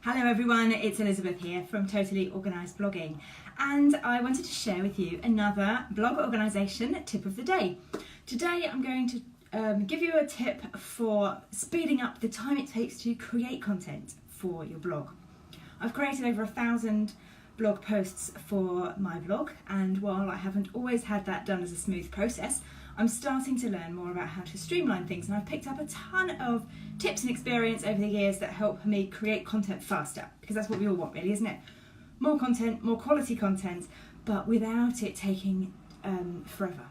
Hello everyone, it's Elizabeth here from Totally Organised Blogging, and I wanted to share with you another blog organisation tip of the day. Today I'm going to give you a tip for speeding up the time it takes to create content for your blog. I've created over 1,000 blog posts for my blog, and while I haven't always had that done as a smooth process, I'm starting to learn more about how to streamline things, and I've picked up a ton of tips and experience over the years that help me create content faster, because that's what we all want really, isn't it? More content, more quality content, but without it taking forever.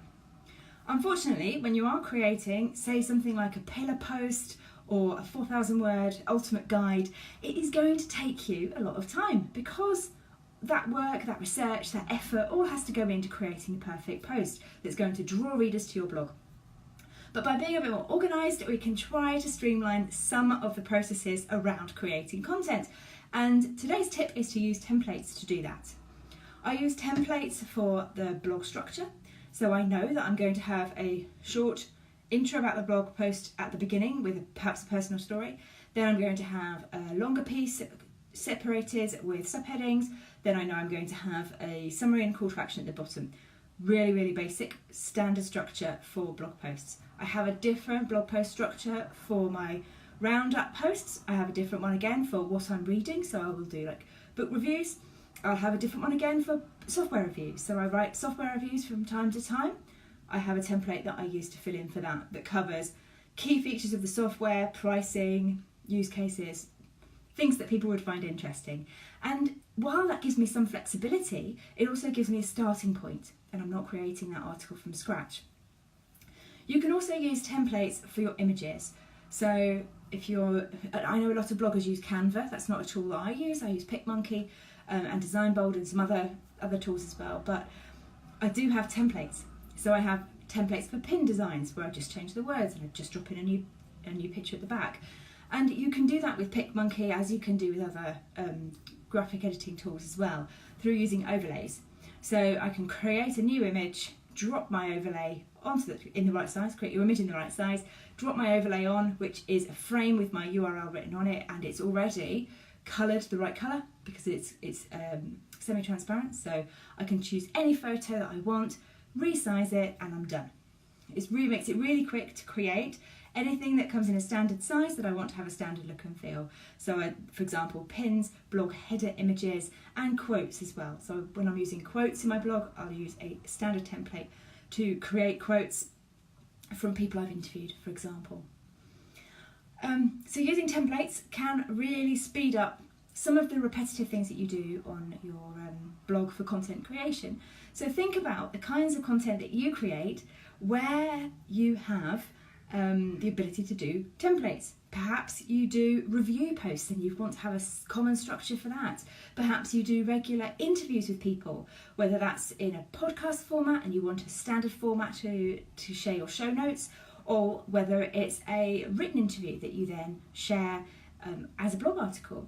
Unfortunately, when you are creating, say, something like a pillar post or a 4,000 word ultimate guide, it is going to take you a lot of time, because that work, that research, that effort all has to go into creating the perfect post that's going to draw readers to your blog. But by being a bit more organised, we can try to streamline some of the processes around creating content. And today's tip is to use templates to do that. I use templates for the blog structure. So I know that I'm going to have a short intro about the blog post at the beginning with perhaps a personal story. Then I'm going to have a longer piece separated with subheadings. Then I know I'm going to have a summary and call to action at the bottom. Really basic standard structure for blog posts. I have a different blog post structure for my roundup posts. I have a different one again for what I'm reading, so I will do like book reviews. I'll have a different one again for software reviews, so I write software reviews from time to time. I have a template that I use to fill in for that covers key features of the software, pricing, use cases, things that people would find interesting. And while that gives me some flexibility, it also gives me a starting point, and I'm not creating that article from scratch. You can also use templates for your images. So I know a lot of bloggers use Canva. That's not a tool that I use. I use PicMonkey and DesignBold and some other tools as well. But I do have templates. So I have templates for pin designs where I just change the words and I just drop in a new picture at the back. And you can do that with PicMonkey, as you can do with other graphic editing tools as well, through using overlays. So I can create a new image, drop my overlay in the right size, create your image in the right size, drop my overlay on, which is a frame with my URL written on it, and it's already coloured the right colour because it's semi-transparent. So I can choose any photo that I want, resize it, and I'm done. It makes it really quick to create anything that comes in a standard size that I want to have a standard look and feel. So for example, pins, blog header images, and quotes as well. So when I'm using quotes in my blog, I'll use a standard template to create quotes from people I've interviewed, for example. So using templates can really speed up some of the repetitive things that you do on your blog for content creation. So think about the kinds of content that you create where you have the ability to do templates. Perhaps you do review posts and you want to have a common structure for that. Perhaps you do regular interviews with people, whether that's in a podcast format and you want a standard format to share your show notes, or whether it's a written interview that you then share as a blog article.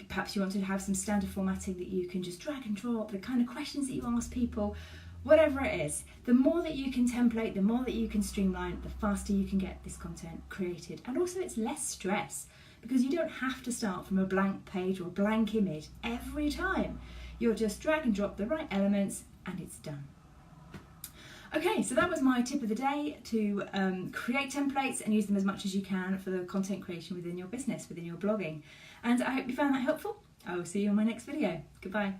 Perhaps you want to have some standard formatting that you can just drag and drop, the kind of questions that you ask people. Whatever it is, the more that you can template, the more that you can streamline, the faster you can get this content created. And also it's less stress, because you don't have to start from a blank page or a blank image every time. You'll just drag and drop the right elements and it's done. Okay, so that was my tip of the day, to create templates and use them as much as you can for the content creation within your business, within your blogging. And I hope you found that helpful. I will see you on my next video. Goodbye.